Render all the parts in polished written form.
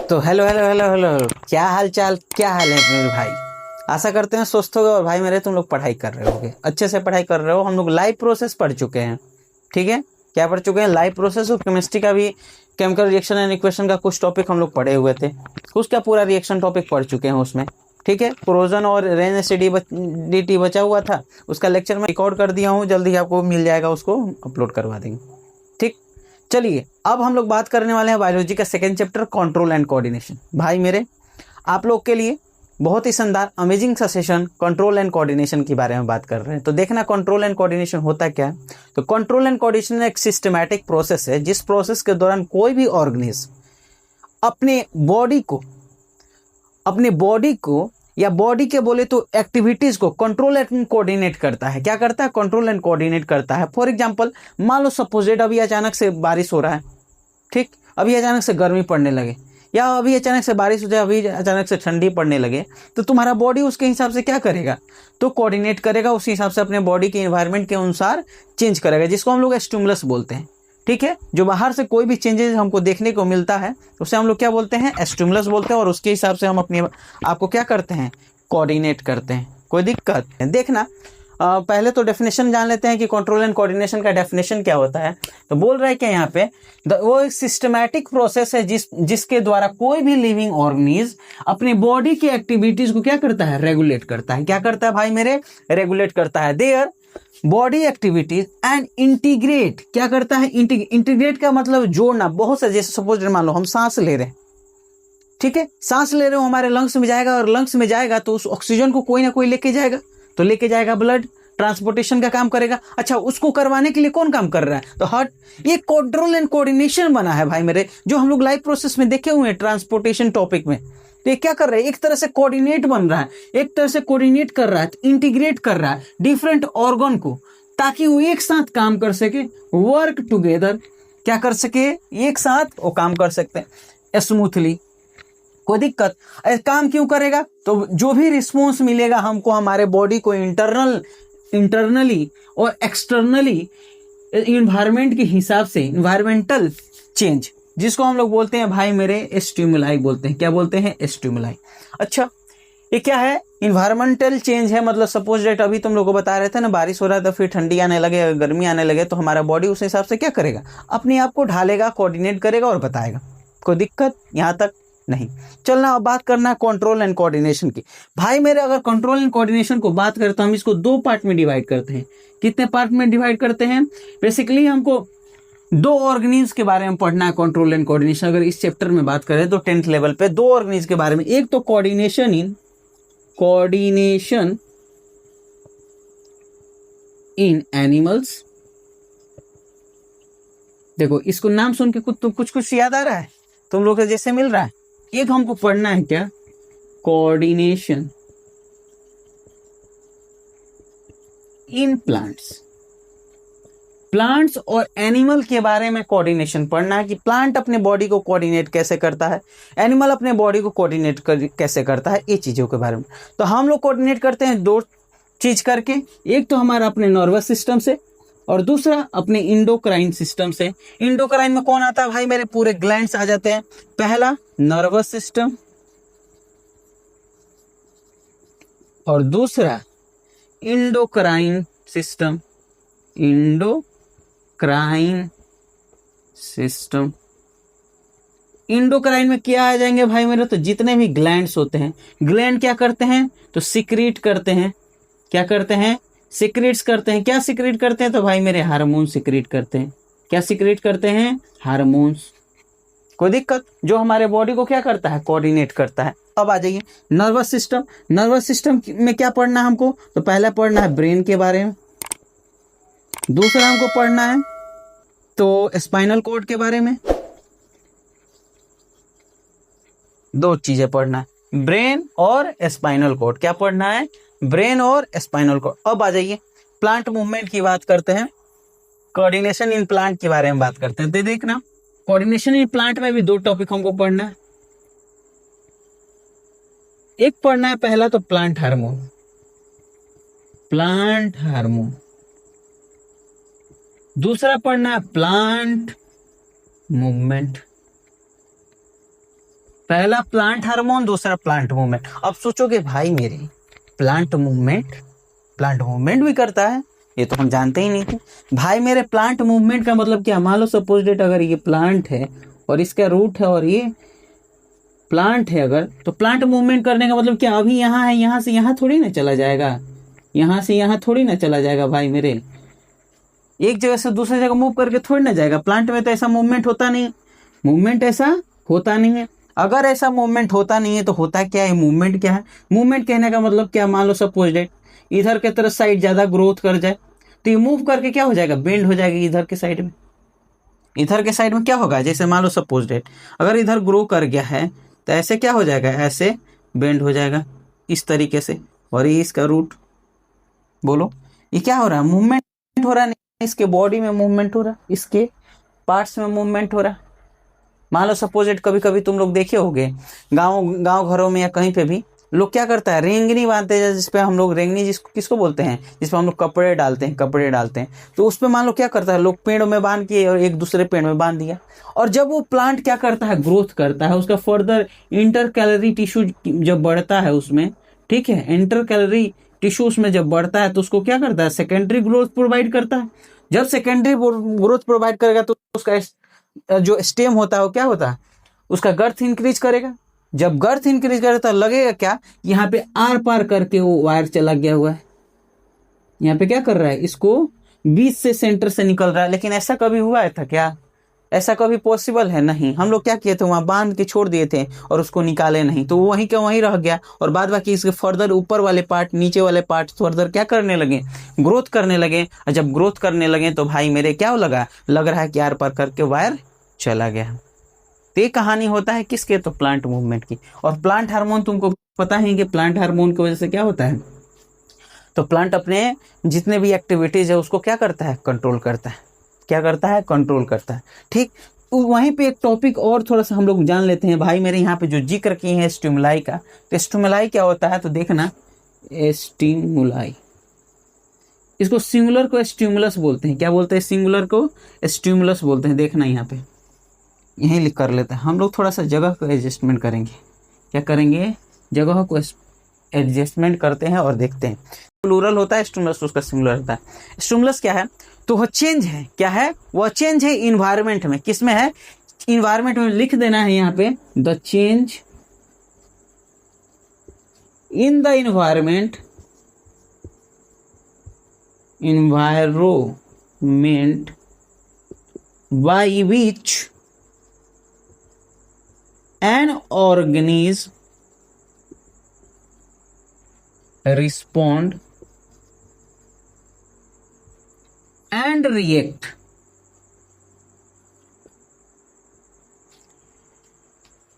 तो hello hello hello hello, क्या हाल चाल, क्या हाल है मेरे भाई। आशा करते हैं स्वस्थ होगे। और भाई मेरे, तुम लोग पढ़ाई कर रहे होगे, अच्छे से पढ़ाई कर रहे हो। हम लोग लाइव प्रोसेस पढ़ चुके हैं, ठीक है। क्या पढ़ चुके हैं? Live process. और केमिस्ट्री का भी केमिकल रिएक्शन एंड इक्वेशन का कुछ टॉपिक हम लोग पढ़े हुए थे, उसका पूरा रिएक्शन टॉपिक पढ़ चुके हैं उसमें, ठीक है। क्रोजन और रेन एसिडिटी बचा हुआ था, उसका लेक्चर मैं रिकॉर्ड कर दिया हूँ, जल्दी आपको मिल जाएगा, उसको अपलोड करवा देंगे, ठीक। चलिए, अब हम लोग बात करने वाले हैं बायोलॉजी का second chapter, control and coordination. भाई मेरे, आप लोग के लिए बहुत ही शानदार अमेजिंग सा सेशन कंट्रोल एंड कोऑर्डिनेशन के बारे में बात कर रहे हैं। तो देखना कंट्रोल एंड कोऑर्डिनेशन होता क्या है। तो कंट्रोल एंड कोऑर्डिनेशन एक सिस्टमैटिक प्रोसेस है, जिस प्रोसेस के दौरान कोई भी ऑर्गेनिज्म अपने बॉडी को या बॉडी के बोले तो एक्टिविटीज को कंट्रोल एंड कोऑर्डिनेट करता है। क्या करता है? कंट्रोल एंड कोऑर्डिनेट करता है। फॉर एग्जांपल, मान लो सपोजेड अभी अचानक से बारिश हो रहा है, ठीक। अभी अचानक से गर्मी पड़ने लगे, या अभी अचानक से बारिश हो जाए, अभी अचानक से ठंडी पड़ने लगे, तो तुम्हारा बॉडी उसके हिसाब से क्या करेगा? तो कोऑर्डिनेट करेगा, उसी हिसाब से अपने बॉडी के एनवायरनमेंट के अनुसार चेंज करेगा, जिसको हम लोग स्टिमुलस बोलते हैं, ठीक है। जो बाहर से कोई भी चेंजेस हमको देखने को मिलता है, उसे हम लोग क्या बोलते हैं? स्टिमुलस बोलते हैं। और उसके हिसाब से हम अपने आपको क्या करते हैं? कोऑर्डिनेट करते हैं। कोई दिक्कत है? देखना, पहले तो डेफिनेशन जान लेते हैं कि कंट्रोल एंड कोऑर्डिनेशन का डेफिनेशन क्या होता है। तो बोल रहा है कि यहाँ पे वो एक सिस्टमैटिक प्रोसेस है जिसके द्वारा कोई भी लिविंग ऑर्गेनिज्म अपनी बॉडी की एक्टिविटीज को क्या करता है? रेगुलेट करता है। क्या करता है भाई मेरे? रेगुलेट करता है their body activities and integrate. क्या करता है? इंटीग्रेट का मतलब जोड़ना। बहुत से, जैसे सपोज मान लो हम सांस ले रहे हैं, ठीक है। सांस ले रहे हो, हमारे लंग्स में जाएगा, और लंग्स में जाएगा तो उस ऑक्सीजन को कोई ना कोई लेके जाएगा, तो लेके जाएगा, ब्लड ट्रांसपोर्टेशन का काम करेगा। अच्छा, उसको करवाने के लिए कौन काम कर रहा है? तो हार्ट। ये कंट्रोल एंड कोऑर्डिनेशन बना है भाई मेरे, जो हम लोग लाइव प्रोसेस में देखे हुए हैं ट्रांसपोर्टेशन टॉपिक में। तो ये क्या कर रहा है? एक तरह से कोऑर्डिनेट बन रहा है, एक तरह से कोऑर्डिनेट कर रहा है, इंटीग्रेट कर रहा है डिफरेंट ऑर्गन को, ताकि वो एक साथ काम कर सके, वर्क टुगेदर। क्या कर सके? एक साथ वो काम कर सकते हैं स्मूथली। कोई दिक्कत? काम क्यों करेगा? तो जो भी रिस्पॉन्स मिलेगा हमको हमारे बॉडी को इंटरनली और एक्सटर्नली इन्वायरमेंट के हिसाब से, इन्वायरमेंटल चेंज, जिसको हम लोग बोलते हैं भाई मेरे स्टिमुलाई बोलते हैं। क्या बोलते हैं? स्टिमुलाई। अच्छा, ये क्या है? इन्वायरमेंटल चेंज है। मतलब सपोज डेट अभी तुम लोग को बता रहे थे ना, बारिश हो रहा है तो फिर ठंडी आने लगे, गर्मी आने लगे, तो हमारा बॉडी उस हिसाब से क्या करेगा? अपने आप को ढालेगा, कोऑर्डिनेट करेगा और बताएगा। कोई दिक्कत यहाँ तक? नहीं। चलना, अब बात करना है कंट्रोल एंड कोऑर्डिनेशन की। भाई मेरे, अगर कंट्रोल एंड कोऑर्डिनेशन को बात करें तो हम इसको दो पार्ट में डिवाइड करते हैं। कितने पार्ट में डिवाइड करते हैं? बेसिकली हमको दो ऑर्गेनिज्म के बारे में पढ़ना है कंट्रोल एंड कोऑर्डिनेशन। अगर इस चैप्टर में बात करें तो 10th लेवल पे दो ऑर्गेनिज्म के बारे में। एक तो कोऑर्डिनेशन इन एनिमल्स। देखो, इसको नाम सुन के कुछ याद आ रहा है तुम लोग को? जैसे मिल रहा है। एक हमको पढ़ना है क्या? कोऑर्डिनेशन इन प्लांट्स और एनिमल के बारे में कोऑर्डिनेशन पढ़ना है कि प्लांट अपने बॉडी को कोऑर्डिनेट कैसे करता है, एनिमल अपने बॉडी को कोऑर्डिनेट कैसे करता है, ये चीजों के बारे में। तो हम लोग कोऑर्डिनेट करते हैं दो चीज करके। एक तो हमारा अपने नर्वस सिस्टम से, और दूसरा अपने इंडोक्राइन सिस्टम से। इंडोक्राइन में कौन आता है भाई मेरे? पूरे ग्लैंड्स आ जाते हैं। पहला नर्वस सिस्टम, और दूसरा इंडोक्राइन सिस्टम। इंडोक्राइन में क्या आ जाएंगे भाई मेरे? तो जितने भी ग्लैंड्स होते हैं, ग्लैंड क्या करते हैं? तो सिक्रीट करते हैं। क्या करते हैं? सिक्रीट्स करते हैं। क्या सिक्रीट करते हैं? तो भाई मेरे हार्मोन सिक्रीट करते हैं। क्या सिक्रीट करते हैं? हार्मोन्स। कोई दिक्कत? जो हमारे बॉडी को क्या करता है? कोऑर्डिनेट करता है। अब आ जाइए नर्वस सिस्टम। नर्वस सिस्टम में क्या पढ़ना है हमको? तो पहला पढ़ना है ब्रेन के बारे में, दूसरा हमको पढ़ना है तो स्पाइनल कॉर्ड के बारे में। दो चीजें पढ़ना है, ब्रेन और स्पाइनल कॉर्ड। क्या पढ़ना है? ब्रेन और स्पाइनल कॉर्ड। अब आ जाइए प्लांट मूवमेंट की बात करते हैं, कोऑर्डिनेशन इन प्लांट के बारे में बात करते हैं। तो देखना, कोऑर्डिनेशन इन प्लांट में भी दो टॉपिक हमको पढ़ना है। एक पढ़ना है पहला तो प्लांट हार्मोन, दूसरा पढ़ना है प्लांट मूवमेंट। पहला प्लांट हार्मोन, दूसरा प्लांट मूवमेंट। अब सोचोगे भाई मेरे प्लांट मूवमेंट भी करता है, ये तो हम जानते ही नहीं थे। भाई मेरे प्लांट मूवमेंट का मतलब क्या, मान लो सपोज डेट अगर ये प्लांट है और इसका रूट है और ये प्लांट है अगर, तो प्लांट मूवमेंट करने का मतलब क्या, अभी यहाँ है, यहाँ से यहाँ थोड़ी ना चला जाएगा, यहाँ से यहाँ थोड़ी ना चला जाएगा भाई मेरे, एक जगह से दूसरी जगह मूव करके थोड़ी ना जाएगा। प्लांट में तो ऐसा मूवमेंट होता नहीं, मूवमेंट ऐसा होता नहीं है। अगर ऐसा मूवमेंट होता नहीं है तो होता क्या है, मूवमेंट क्या है, मूवमेंट कहने का मतलब क्या, मान लो सपोज डेट इधर के तरफ साइड ज्यादा ग्रोथ कर जाए तो ये मूव करके क्या हो जाएगा, बेंड हो जाएगी इधर के साइड में। इधर के साइड में क्या होगा, जैसे मान लो सपोज डेट अगर इधर ग्रो कर गया है तो ऐसे क्या हो जाएगा, ऐसे बेंड हो जाएगा इस तरीके से, और ये इसका रूट। बोलो ये क्या हो रहा है, मूवमेंट हो रहा है, इसके बॉडी में मूवमेंट हो रहा है, इसके पार्ट्स में मूवमेंट हो रहा है। मान लो सपोज इट कभी कभी तुम लोग देखे होगे गांव घरों में या कहीं पे भी लोग क्या करता है, रेंगनी बांधते हैं, जिसपे हम लोग रेंगनी किसको बोलते हैं, जिसपे हम लोग कपड़े डालते हैं, तो उस पे मान लो क्या करता है, लोग पेड़ में बांध के और एक दूसरे पेड़ में बांध दिया, और जब वो प्लांट क्या करता है, ग्रोथ करता है, उसका फर्दर इंटर कैलोरी टिश्यू जब बढ़ता है उसमें, ठीक है, इंटर कैलोरी टिश्यू उसमें जब बढ़ता है तो उसको क्या करता है, सेकेंडरी ग्रोथ प्रोवाइड करता है। जब सेकेंडरी ग्रोथ प्रोवाइड करेगा तो उसका जो स्टेम होता है वो क्या होता है, उसका गर्थ इंक्रीज करेगा। जब गर्थ इंक्रीज करेगा तो लगेगा क्या, यहाँ पे आर पार करके वो वायर चला गया हुआ है, यहाँ पे क्या कर रहा है, इसको बीच से सेंटर से निकल रहा है। लेकिन ऐसा कभी हुआ है था क्या, ऐसा कभी पॉसिबल है नहीं। हम लोग क्या किए थे, वहां बांध के छोड़ दिए थे और उसको निकाले नहीं, तो वहीं का वहीं रह गया, और बाद बाकी इसके फर्दर ऊपर वाले पार्ट नीचे वाले पार्ट फर्दर क्या करने लगे, ग्रोथ करने लगे। और जब ग्रोथ करने लगे तो भाई मेरे क्या लग रहा है कि आर पार करके वायर चला गया। तो ये कहानी होता है किसके, तो प्लांट मूवमेंट की। और प्लांट हार्मोन तुमको पता है कि प्लांट हार्मोन की वजह से क्या होता है, तो प्लांट अपने जितने भी एक्टिविटीज है उसको क्या करता है, कंट्रोल करता है। क्या करता है, कंट्रोल करता है। ठीक, वहीं पे एक टॉपिक और थोड़ा सा हम लोग जान लेते हैं भाई मेरे, यहाँ पे जो जिक्र किए हैं स्टिमुलाई का, तो स्टिमुलाई क्या होता है तो देखना, स्टिमुलाई, इसको सिंगुलर को स्टिमुलस बोलते हैं। क्या बोलते हैं, सिंगुलर को स्टिमुलस बोलते हैं। देखना यहाँ पे यहीं लिख कर लेते हैं हम लोग, थोड़ा सा जगह को एडजस्टमेंट करेंगे। क्या करेंगे, जगह को एडजस्टमेंट करते हैं और देखते हैं। प्लूरल होता है स्टिमुलस, उसका सिंगुलर होता है। स्टिमुलस क्या है, तो वह चेंज है, क्या है, वह चेंज है इन्वायरमेंट में। किस में है, इन्वायरमेंट में। लिख देना है यहाँ पे, the change in the environment by which an organism respond and react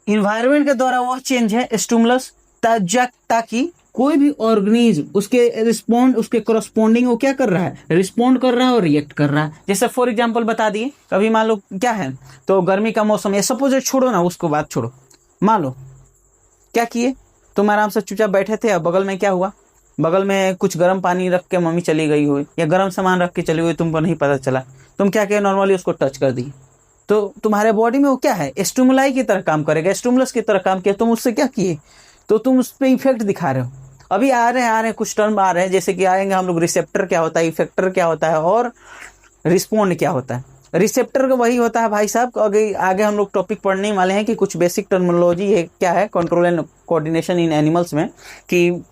environment के द्वारा वह चेंज है स्टिमुलस, ताकि कोई भी ऑर्गेनिज्म उसके रिस्पॉन्ड, उसके करस्पॉन्डिंग वो क्या कर रहा है, रिस्पॉन्ड कर रहा है और रिएक्ट कर रहा है। जैसे फॉर एग्जांपल बता दिए, कभी मान लो क्या है, तो गर्मी का मौसम है, सपोज छोड़ो ना उसको, बात छोड़ो, मान लो क्या किए, तुम आराम से चुपचाप बैठे थे, अब बगल में क्या हुआ, बगल में कुछ गर्म पानी रख के मम्मी चली गई हो, या गर्म सामान रख के चली गई, तुमको नहीं पता चला, तुम क्या किए, नॉर्मली उसको टच कर दी, तो तुम्हारे बॉडी में वो क्या है, स्टिमुलाई की तरह काम करेगा, स्टिमुलस की तरह काम किया, तुम उससे क्या किए, तो तुम उस पर इफेक्ट दिखा रहे हो। अभी आ रहे हैं कुछ टर्म आ रहे हैं, जैसे कि आएंगे हम लोग, रिसेप्टर क्या होता है, इफेक्टर क्या होता है, और रिस्पॉन्ड क्या होता है। रिसेप्टर का वही होता है भाई साहब, आगे हम लोग टॉपिक पढ़ने वाले हैं कि कुछ बेसिक टर्मिनोलॉजी है, क्या है control and coordination in animals में, कि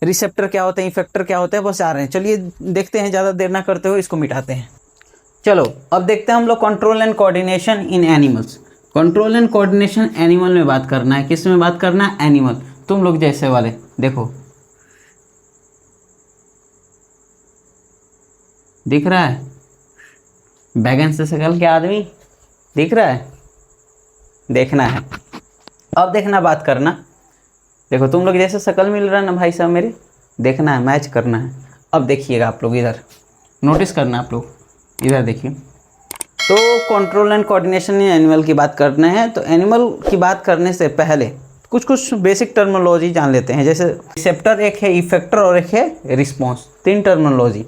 रिसेप्टर क्या होता है, इफेक्टर क्या होता है, बस आ रहे हैं। चलिए देखते हैं, ज़्यादा देर ना करते हुए इसको मिटाते हैं। चलो अब देखते हैं हम लोग control and coordination in animals. Control and coordination animal में बात करना है, किस में बात करना है, एनिमल। तुम लोग जैसे वाले देखो, दिख रहा है बैगन से सकल के आदमी, दिख रहा है, देखना है। अब देखना, बात करना, देखो तुम लोग जैसे शकल मिल रहा है ना भाई साहब मेरे, देखना है, मैच करना है। अब देखिएगा आप लोग, इधर नोटिस करना, आप लोग इधर देखिए। तो control and coordination in animal की बात करना है, तो एनिमल की बात करने से पहले कुछ बेसिक टर्मिनोलॉजी जान लेते हैं। जैसे रिसेप्टर एक है, इफेक्टर और एक है रिस्पॉन्स, 3 टर्मिनोलॉजी।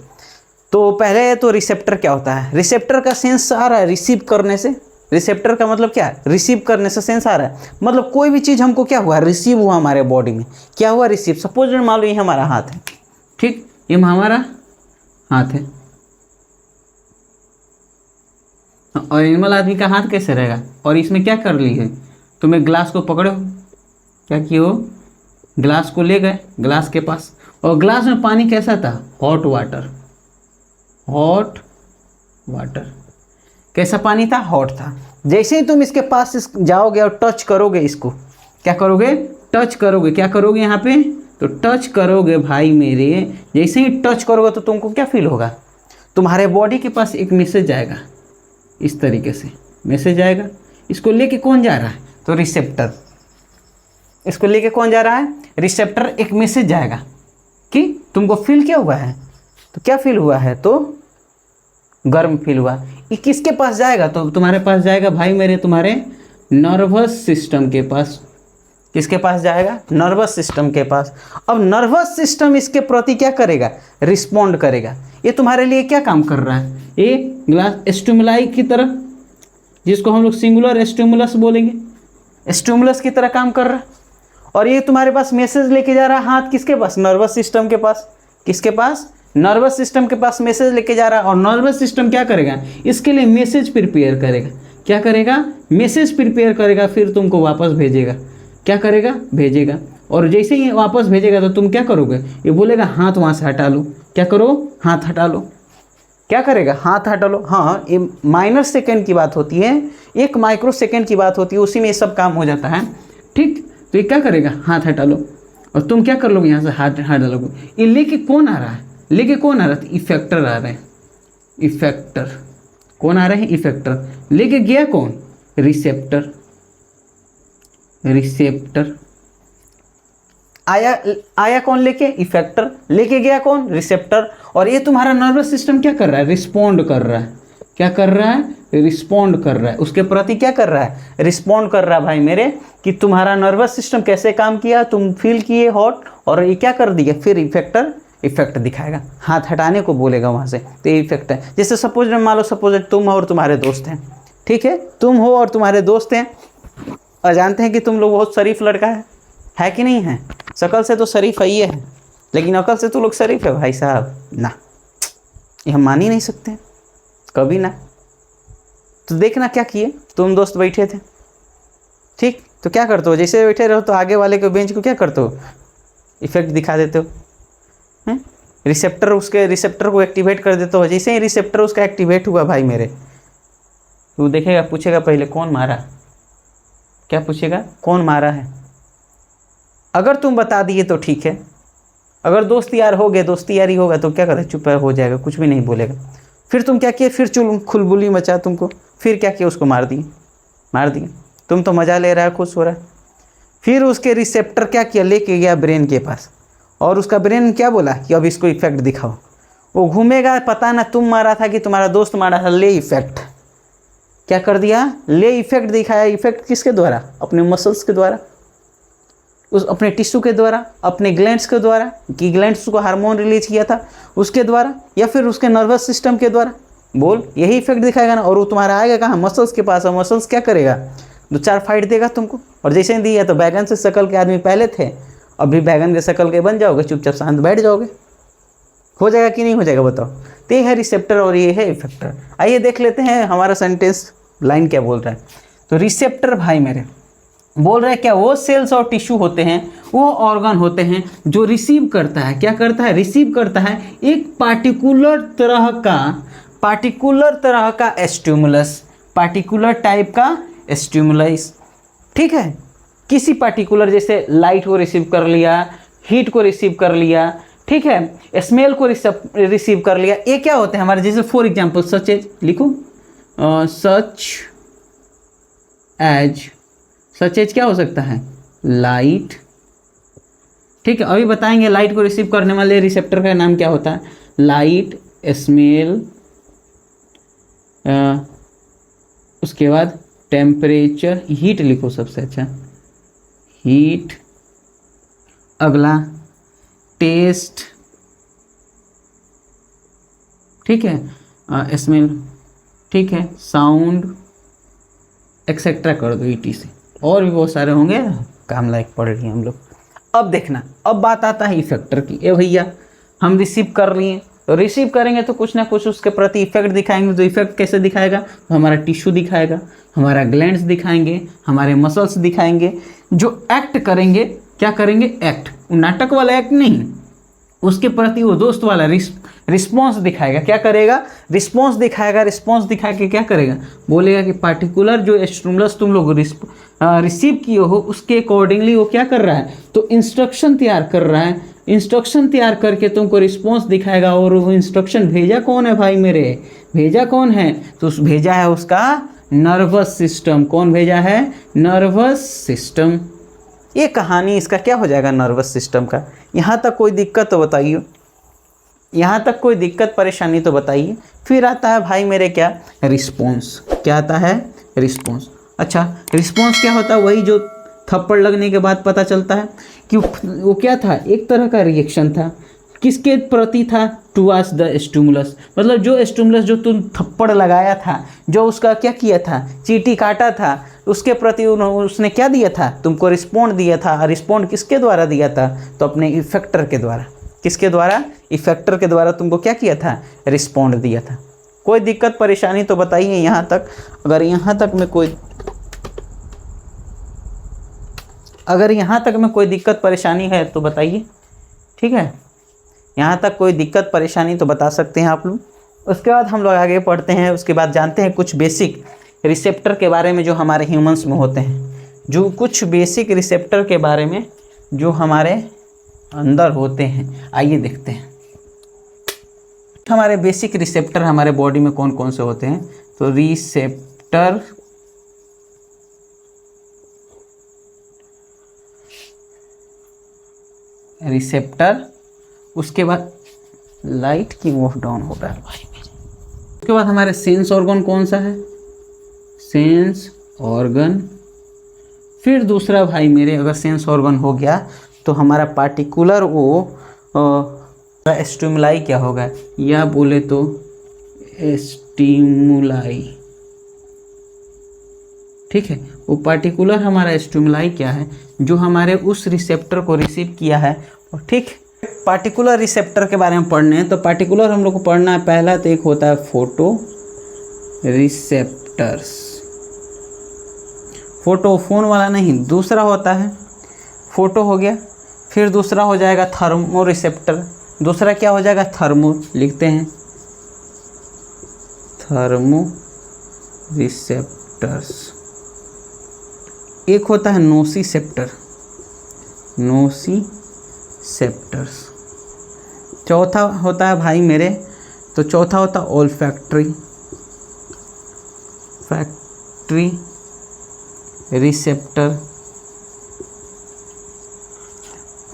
तो पहले तो रिसेप्टर क्या होता है, रिसेप्टर का सेंस आ रहा है रिसीव करने से, रिसेप्टर का मतलब क्या है, रिसीव करने से सेंस आ रहा है, मतलब कोई भी चीज़ हमको क्या हुआ, रिसीव हुआ हमारे बॉडी में, क्या हुआ, रिसीव। सपोज मान लो ये हमारा हाथ है, ठीक, ये हमारा हाथ है, और एनिमल आदमी का हाथ कैसे रहेगा, और इसमें क्या कर ली है, तुम्हें ग्लास को पकड़ो, क्या किए हो, ग्लास को ले गए ग्लास के पास, और ग्लास में पानी कैसा था, हॉट वाटर, हॉट वाटर, कैसा पानी था, हॉट था। जैसे ही तुम इसके पास जाओगे और टच करोगे इसको, क्या करोगे, टच करोगे, क्या करोगे यहाँ पे, तो टच करोगे भाई मेरे, जैसे ही टच करोगे तो तुमको क्या फील होगा, तुम्हारे बॉडी के पास एक मैसेज आएगा, इस तरीके से मैसेज आएगा। इसको लेके कौन जा रहा है, तो रिसेप्टर, इसको लेके कौन जा रहा है, रिसेप्टर। एक मैसेज जाएगा कि तुमको फील क्या हुआ है, तो क्या फील हुआ है, तो गर्म फील हुआ। ये किसके पास जाएगा, तो तुम्हारे पास जाएगा भाई मेरे, तुम्हारे नर्वस सिस्टम के पास। किसके पास जाएगा, नर्वस सिस्टम के पास। अब नर्वस सिस्टम इसके प्रति क्या करेगा, रिस्पॉन्ड करेगा। ये तुम्हारे लिए क्या काम कर रहा है, ये ग्लास स्टिमुलाई की तरह, जिसको हम लोग सिंगुलर स्टिमुलस बोलेंगे, स्टिमुलस की तरह काम कर रहा है। और ये तुम्हारे पास मैसेज लेके जा रहा है, हाथ किसके पास, नर्वस सिस्टम के पास। किसके पास, नर्वस सिस्टम के पास मैसेज लेके जा रहा है। और नर्वस सिस्टम क्या करेगा, इसके लिए मैसेज प्रिपेयर करेगा। क्या करेगा, मैसेज प्रिपेयर करेगा, फिर तुमको वापस भेजेगा। क्या करेगा, भेजेगा। और जैसे ही वापस भेजेगा तो तुम क्या करोगे, ये बोलेगा हाथ वहाँ से हटा लो, क्या करो, हाथ हटा लो। क्या करेगा, हाथ हटा लो। हाँ, ये माइनर सेकेंड की बात होती है, 1 माइक्रो सेकेंड की बात होती है, उसी में ये सब काम हो जाता है, ठीक। तो ये क्या करेगा, हाथ हटा लो, और तुम क्या कर लोगे, यहाँ से हाथ हटा लोगे। ये लेके कौन आ रहा है, लेके कौन आ रहा है, इफेक्टर आ रहे हैं, इफेक्टर। कौन आ रहे हैं, इफेक्टर। लेके गया कौन, रिसेप्टर, रिसेप्टर। आया कौन लेके, इफेक्टर। लेके गया कौन, रिसेप्टर। और ये तुम्हारा नर्वस सिस्टम क्या कर रहा है, रिस्पॉन्ड कर रहा है। क्या कर रहा है, रिस्पॉन्ड कर रहा है, उसके प्रति क्या कर रहा है, रिस्पॉन्ड कर रहा है भाई मेरे, कि तुम्हारा नर्वस सिस्टम कैसे काम किया, तुम फील किए हॉट, और ये क्या कर दिया, फिर इफेक्टर इफेक्ट दिखाएगा, हाथ हटाने को बोलेगा वहाँ से। तो ये इफेक्ट है। जैसे सपोज मान लो, सपोज तुम और तुम्हारे दोस्त हैं, ठीक है, तुम हो और तुम्हारे दोस्त हैं, और जानते हैं कि तुम लोग बहुत शरीफ लड़का है कि नहीं है, शकल से तो शरीफ है ही है, लेकिन अकल से तो लोग शरीफ है भाई साहब ना, ये हम मान ही नहीं सकते कभी ना। तो देखना क्या किए, तुम दोस्त बैठे थे, ठीक, तो क्या करते हो, जैसे बैठे रहो तो आगे वाले के बेंच को क्या करते हो, इफेक्ट दिखा देते हो, हैं, रिसेप्टर, उसके रिसेप्टर को एक्टिवेट कर देते हो। जैसे ही रिसेप्टर उसका एक्टिवेट हुआ भाई मेरे, वो देखेगा, पूछेगा पहले कौन मारा, क्या पूछेगा, कौन मारा है। अगर तुम बता दिए तो ठीक है, अगर दोस्त यार हो गए, दोस्ती यारी होगा तो क्या करते, चुप हो जाएगा, कुछ भी नहीं बोलेगा। फिर तुम क्या किए, फिर खुलबुली मचा तुमको, फिर क्या किया, उसको मार दिए। तुम तो मज़ा ले रहा है, खुश हो रहा है। फिर उसके रिसेप्टर क्या किया, लेके गया ब्रेन के पास, और उसका ब्रेन क्या बोला कि अब इसको इफेक्ट दिखाओ। वो घूमेगा, पता ना तुम मारा था कि तुम्हारा दोस्त मारा था, ले इफेक्ट। क्या कर दिया, ले इफेक्ट दिखाया। इफेक्ट किसके द्वारा, अपने मसल्स के द्वारा, उस अपने टिश्यू के द्वारा, अपने ग्लैंड्स के द्वारा, कि ग्लैंड्स को हार्मोन रिलीज किया था उसके द्वारा, या फिर उसके नर्वस सिस्टम के द्वारा। बोल, यही इफेक्ट दिखाएगा ना। और वो तुम्हारा आएगा कहाँ, मसल्स के पास। और मसल्स क्या करेगा, 2-4 फाइट देगा तुमको। और जैसे ही दिया तो बैगन से शकल के आदमी पहले थे, अभी बैगन के शकल के बन जाओगे, चुपचाप शांत बैठ जाओगे। हो जाएगा कि नहीं हो जाएगा, बताओ। तो ये है रिसेप्टर और ये है इफेक्टर। आइए देख लेते हैं हमारा सेंटेंस लाइन क्या बोल रहा है। तो रिसेप्टर भाई मेरे बोल रहे हैं क्या, वो सेल्स और टिश्यू होते हैं, वो ऑर्गन होते हैं जो रिसीव करता है। क्या करता है, रिसीव करता है एक पार्टिकुलर तरह का स्टिमुलस, पार्टिकुलर टाइप का स्टिमुलस, ठीक है। किसी पार्टिकुलर, जैसे लाइट को रिसीव कर लिया, हीट को रिसीव कर लिया, ठीक है, स्मेल को रिसीव कर लिया। ये क्या होते हैं हमारे, जैसे फॉर एग्जाम्पल सच एज, लिखो सच एज क्या हो सकता है, लाइट, ठीक है। अभी बताएंगे लाइट को रिसीव करने वाले रिसेप्टर का नाम क्या होता है, लाइट, स्मेल, उसके बाद टेम्परेचर, हीट लिखो सबसे अच्छा, हीट, अगला टेस्ट, ठीक है, स्मेल, ठीक है, साउंड, एक्सेट्रा कर दो ईटी से, और भी बहुत सारे होंगे, काम लायक पढ़ लिए हम लोग। अब देखना, अब बात आता है इफेक्टर की। ए भैया हम रिसीव कर लिए, तो रिसीव करेंगे तो कुछ ना कुछ उसके प्रति इफेक्ट दिखाएंगे। तो इफेक्ट कैसे दिखाएगा? तो हमारा टिश्यू दिखाएगा, हमारा ग्लैंड्स दिखाएंगे, हमारे मसल्स दिखाएंगे, जो एक्ट करेंगे। क्या करेंगे? एक्ट, नाटक वाला एक्ट नहीं, उसके प्रति वो दोस्त वाला रिस्पॉन्स दिखाएगा। क्या करेगा? रिस्पॉन्स दिखाएगा। रिस्पॉन्स दिखा के क्या करेगा? बोलेगा कि पार्टिकुलर जो स्टिमुलस तुम लोग रिसीव किए हो उसके अकॉर्डिंगली वो क्या कर रहा है? तो इंस्ट्रक्शन तैयार कर रहा है। इंस्ट्रक्शन तैयार करके तुमको रिस्पॉन्स दिखाएगा। और वो इंस्ट्रक्शन भेजा कौन है भाई मेरे? भेजा कौन है? तो भेजा है उसका नर्वस सिस्टम। कौन भेजा है? Nervous system. ये कहानी इसका क्या हो जाएगा? नर्वस सिस्टम का। यहाँ तक कोई दिक्कत तो बताइए, यहाँ तक कोई दिक्कत परेशानी तो बताइए। फिर आता है भाई मेरे क्या? रिस्पॉन्स। क्या आता है? रिस्पॉन्स। अच्छा, रिस्पॉन्स क्या होता है? वही जो थप्पड़ लगने के बाद पता चलता है कि वो क्या था? एक तरह का रिएक्शन था। किसके प्रति था? Towards the stimulus. मतलब जो स्टिमुलस जो तुम थप्पड़ लगाया था, जो उसका क्या किया था? चींटी काटा था, उसके प्रति उसने क्या दिया था? तुमको रिस्पॉन्ड दिया था। रिस्पॉन्ड किसके द्वारा दिया था? तो अपने इफेक्टर के द्वारा। किसके द्वारा? इफेक्टर के द्वारा तुमको क्या किया था? रिस्पॉन्ड दिया था। कोई दिक्कत परेशानी तो बताइए यहाँ तक। अगर यहाँ तक में कोई दिक्कत परेशानी है तो बताइए, ठीक है? यहाँ तक कोई दिक्कत परेशानी तो बता सकते हैं आप लोग। उसके बाद हम लोग आगे पढ़ते हैं। उसके बाद जानते हैं कुछ बेसिक रिसेप्टर के बारे में जो हमारे ह्यूमंस में होते हैं। जो कुछ बेसिक रिसेप्टर के बारे में जो हमारे अंदर होते हैं, आइए देखते हैं। हमारे बेसिक रिसेप्टर हमारे बॉडी में कौन कौन से होते हैं? तो रिसेप्टर, उसके बाद लाइट की ऑफ डाउन हो रहा है भाई। उसके बाद हमारे सेंस ऑर्गन कौन सा है? Sense organ. फिर दूसरा भाई मेरे, अगर सेंस ऑर्गन हो गया तो हमारा पार्टिकुलर वो स्टिमुलाई क्या होगा? या बोले तो स्टिमुलाई, ठीक है? वो पार्टिकुलर हमारा स्टिमुलाई क्या है? जो हमारे उस रिसेप्टर को रिसीव किया है। और ठीक, पार्टिकुलर रिसेप्टर के बारे में पढ़ने हैं तो पार्टिकुलर हम लोग को पढ़ना है। पहला तो एक होता है फोटो रिसेप्टर्स, फोटोफोन वाला नहीं, दूसरा होता है फोटो हो गया। फिर दूसरा हो जाएगा थर्मो रिसेप्टर। दूसरा क्या हो जाएगा? थर्मो, लिखते हैं थर्मो रिसेप्टर्स। एक होता है नोसिसेप्टर, नोसिसेप्टर्स। चौथा होता है भाई मेरे, तो चौथा होता है ओल्फैक्टरी रिसेप्टर।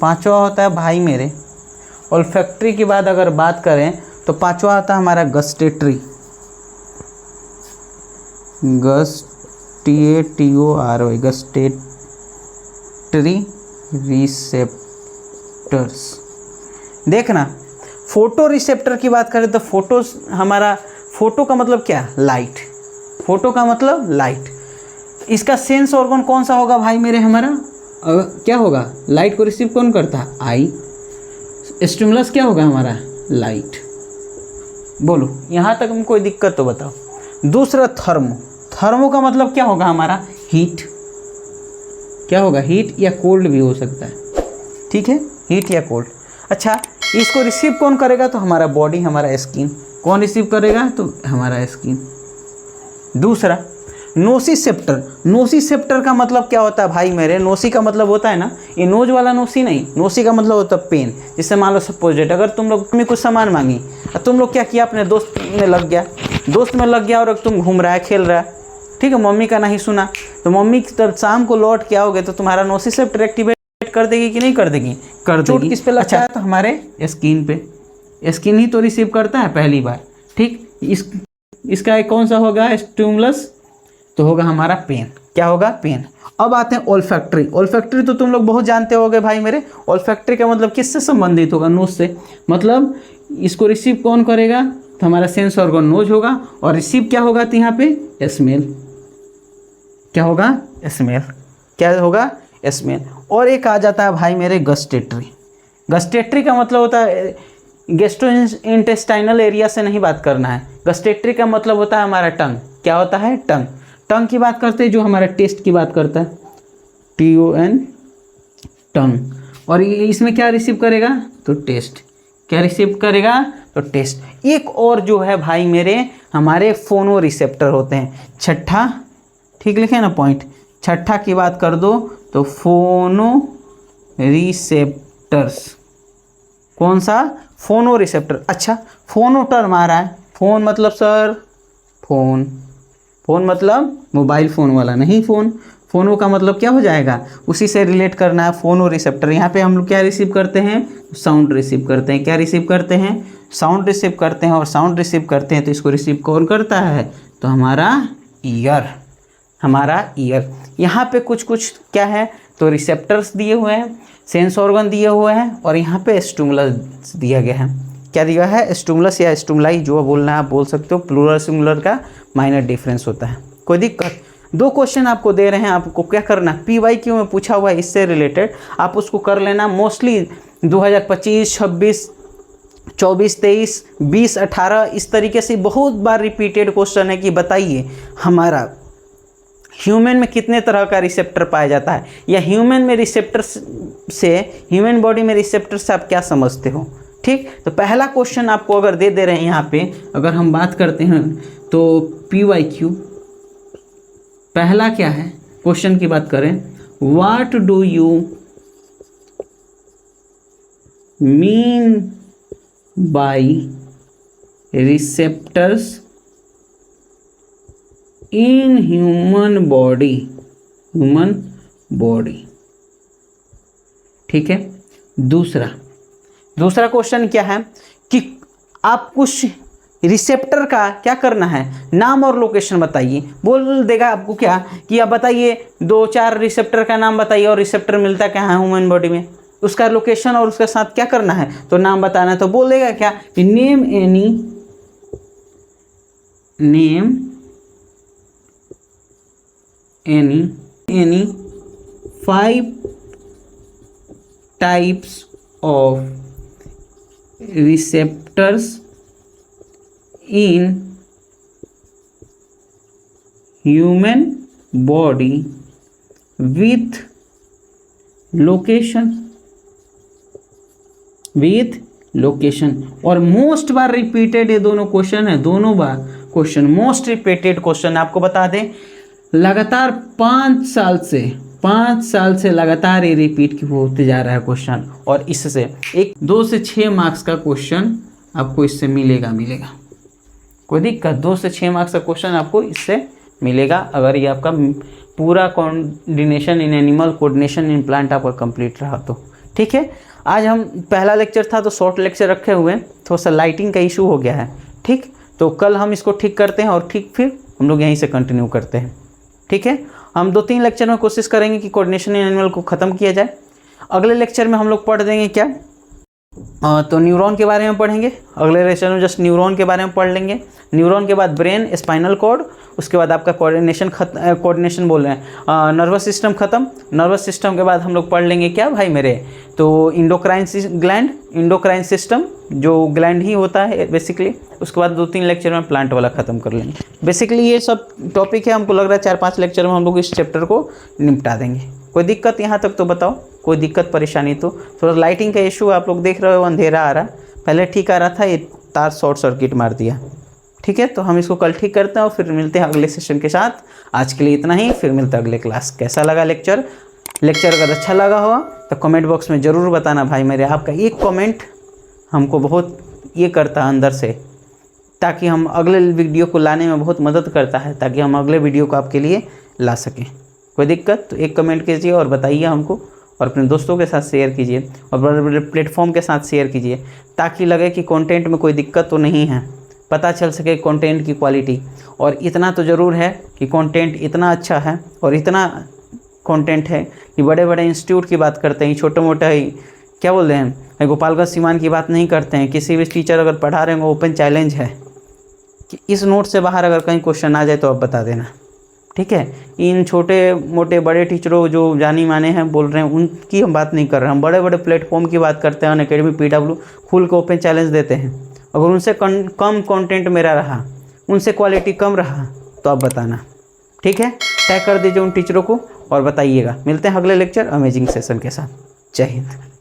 पांचवा होता है भाई मेरे, ओल्फैक्टरी के बाद अगर बात करें तो पांचवा आता है हमारा गस्टेटरी रिसेप्टर्स। देखना, फोटो रिसेप्टर की बात करें तो फोटो हमारा, फोटो का मतलब क्या? लाइट। फोटो का मतलब लाइट। इसका सेंस ऑर्गन कौन सा होगा भाई मेरे? हमारा क्या होगा? लाइट को रिसीव कौन करता है? आई। स्टिमुलस क्या होगा हमारा? लाइट। बोलो, यहाँ तक में कोई दिक्कत तो बताओ। दूसरा थर्मो, थर्मो का मतलब क्या होगा हमारा? हीट। क्या होगा? हीट या कोल्ड भी हो सकता है, ठीक है? हीट या कोल्ड। अच्छा, इसको रिसीव कौन करेगा? तो हमारा बॉडी, हमारा स्किन। कौन रिसीव करेगा? तो हमारा स्किन। दूसरा नोसिसेप्टर। नोसिसेप्टर का मतलब क्या होता है भाई मेरे? नोसी का मतलब होता है ना, ये नोज वाला नोसी नहीं, नोसी का मतलब होता है पेन। जैसे मान लो सपोजेट, अगर तुम लोग में कुछ सामान मांगी और तुम लोग क्या किया? अपने दोस्त में लग गया, और तुम घूम रहा है, खेल रहा है, ठीक है? मम्मी का नहीं सुना तो मम्मी तब शाम को लौट के आओगे तो तुम्हारा नोसिसेप्टर एक्टिवेट कर देगी कि नहीं कर देगी? कर देगी। किस पे लगता है? तो हमारे स्किन पे। स्किन ही तो रिसीव करता है पहली बार, ठीक? इसका एक कौन सा होगा स्टिमुलस? तो होगा हमारा पेन। क्या होगा? पेन। अब आते हैं ओल्फैक्टरी। ओल्फैक्टरी तो तुम लोग बहुत जानते होगे भाई मेरे। ओल्फैक्टरी का मतलब किससे संबंधित होगा? नोज से। मतलब इसको रिसीव कौन करेगा? तो हमारा सेंस ऑर्गन नोज होगा। और रिसीव क्या होगा? तो यहाँ पे स्मेल। क्या होगा? स्मेल। क्या होगा? स्मेल। और एक आ जाता है भाई मेरे गस्टेटरी। गस्टेटरी का मतलब होता है गेस्ट्रो इंटेस्टाइनल एरिया से नहीं बात करना है। गस्टेटरी का मतलब होता है हमारा टंग। क्या होता है? टंग। टंग की बात करते हैं, जो हमारा टेस्ट की बात करता है, TON, टंग। और ये इसमें क्या रिसीव करेगा? तो टेस्ट। क्या रिसीव करेगा? तो टेस्ट। एक और जो है भाई मेरे हमारे फोनो रिसेप्टर होते हैं। छठा, ठीक लिखे ना पॉइंट, छठा की बात कर दो तो फोनो रिसेप्टर्स। कौन सा? फोनो रिसेप्टर। अच्छा, फोनो टर्म आ रहा है। फोन मतलब सर फोन, फोन मतलब मोबाइल फ़ोन वाला नहीं, फ़ोन। फ़ोनो का मतलब क्या हो जाएगा? उसी से रिलेट करना है, फोनो रिसेप्टर। यहाँ पे हम लोग क्या रिसीव करते हैं? साउंड रिसीव करते हैं। क्या रिसीव करते हैं? साउंड रिसीव करते हैं। और साउंड रिसीव करते हैं तो इसको रिसीव कौन करता है? तो हमारा ईयर, हमारा ईयर। यहाँ पे कुछ कुछ क्या है? तो रिसेप्टर्स दिए हुए हैं, सेंस ऑर्गन दिए हुए हैं, और यहाँ पे स्टिमुलस दिया गया है। क्या दिया है? स्टिमुलस या स्टिमुलाई, जो बोलना है आप बोल सकते हो। प्लूरल सिंगुलर का माइनर डिफरेंस होता है, कोई दिक्कत? दो क्वेश्चन आपको दे रहे हैं, आपको क्या करना? PYQ में पूछा हुआ है, इससे रिलेटेड आप उसको कर लेना। मोस्टली 2025, 26, 24, 23, 20, 18 इस तरीके से बहुत बार रिपीटेड क्वेश्चन है कि बताइए हमारा ह्यूमन में कितने तरह का रिसेप्टर पाया जाता है, या ह्यूमन में रिसेप्टर से, ह्यूमन बॉडी में रिसेप्टर से आप क्या समझते हो? ठीक, तो पहला क्वेश्चन आपको अगर दे रहे हैं यहाँ पे, अगर हम बात करते हैं तो PYQ पहला क्या है? क्वेश्चन की बात करें, what do you mean by receptors in human body? Human body, ठीक है। दूसरा क्वेश्चन क्या है कि आप कुछ रिसेप्टर का क्या करना है? नाम और लोकेशन बताइए। बोल देगा आपको क्या कि आप बताइए 2-4 रिसेप्टर का नाम बताइए, और रिसेप्टर मिलता क्या है ह्यूमन बॉडी में, उसका लोकेशन और उसके साथ क्या करना है, तो नाम बताना है। तो बोल देगा क्या कि name any 5 types of receptors in human body with location, और मोस्ट बार रिपीटेड ये दोनों क्वेश्चन है, दोनों बार क्वेश्चन मोस्ट रिपीटेड क्वेश्चन। आपको बता दें लगातार 5 साल से लगातार ये रिपीट होते जा रहा है क्वेश्चन, और इससे 2 से 6 मार्क्स का क्वेश्चन आपको इससे मिलेगा। कोई दिक्कत? 2 से 6 मार्क्स का क्वेश्चन आपको इससे मिलेगा, अगर ये आपका पूरा coordination in animal, coordination in plant आपका कंप्लीट रहा तो। ठीक है, आज हम पहला लेक्चर था तो शॉर्ट लेक्चर रखे हुए, थोड़ा सा लाइटिंग का इशू हो गया है। ठीक, तो कल हम इसको ठीक करते हैं, और ठीक फिर हम लोग यहीं से कंटिन्यू करते हैं। ठीक है, हम 2-3 लेक्चर में कोशिश करेंगे कि कोऑर्डिनेशन इन एनिमल को ख़त्म किया जाए। अगले लेक्चर में हम लोग पढ़ देंगे क्या, तो न्यूरॉन के बारे में पढ़ेंगे। अगले लेक्चर में जस्ट न्यूरॉन के बारे में पढ़ लेंगे। न्यूरॉन के बाद ब्रेन, स्पाइनल कॉर्ड, उसके बाद आपका कोऑर्डिनेशन बोल रहे हैं, नर्वस सिस्टम ख़त्म। नर्वस सिस्टम के बाद हम लोग पढ़ लेंगे क्या भाई मेरे, तो इंडोक्राइन ग्लैंड, इंडोक्राइन सिस्टम जो ग्लैंड ही होता है बेसिकली। उसके बाद 2-3 लेक्चर में प्लांट वाला ख़त्म कर लेंगे। बेसिकली ये सब टॉपिक है, हमको लग रहा है 4-5 लेक्चर में हम लोग इस चैप्टर को निपटा देंगे। कोई दिक्कत यहाँ तक तो बताओ, कोई दिक्कत परेशानी? तो थोड़ा लाइटिंग का इशू आप लोग देख रहे हो, अंधेरा आ रहा है, पहले ठीक आ रहा था, ये तार शॉर्ट सर्किट मार दिया। ठीक है, तो हम इसको कल ठीक करते हैं और फिर मिलते हैं अगले सेशन के साथ। आज के लिए इतना ही, फिर मिलते हैं अगले क्लास। कैसा लगा लेक्चर अगर अच्छा लगा हो तो कमेंट बॉक्स में ज़रूर बताना भाई मेरे। आपका एक कमेंट हमको बहुत ये करता है अंदर से, ताकि हम अगले वीडियो को लाने में बहुत मदद करता है, ताकि हम अगले वीडियो को आपके लिए ला सकें। कोई दिक्कत तो एक कमेंट कीजिए और बताइए हमको, और अपने दोस्तों के साथ शेयर कीजिए, और बड़े बड़े प्लेटफॉर्म के साथ शेयर कीजिए, ताकि लगे कि कंटेंट में कोई दिक्कत तो नहीं है, पता चल सके कंटेंट की क्वालिटी। और इतना तो ज़रूर है कि कंटेंट इतना अच्छा है, और इतना कंटेंट है कि बड़े बड़े इंस्टीट्यूट की बात करते हैं, छोटे मोटे ही क्या बोल रहे हैं, गोपालगंज सीमान की बात नहीं करते हैं। किसी भी टीचर अगर पढ़ा रहे हैं, ओपन चैलेंज है कि इस नोट से बाहर अगर कहीं क्वेश्चन आ जाए तो आप बता देना। ठीक है। इन छोटे मोटे बड़े टीचरों जो जानी माने हैं बोल रहे हैं उनकी हम बात नहीं कर रहे हैं, हम बड़े बड़े प्लेटफॉर्म की बात करते हैं। अनअकैडमी, PW खुल के ओपन चैलेंज देते हैं। अगर उनसे कम कंटेंट मेरा रहा, उनसे क्वालिटी कम रहा तो आप बताना, ठीक है। टैग कर दीजिए उन टीचरों को और बताइएगा। मिलते हैं अगले लेक्चर अमेजिंग सेशन के साथ। जय हिंद।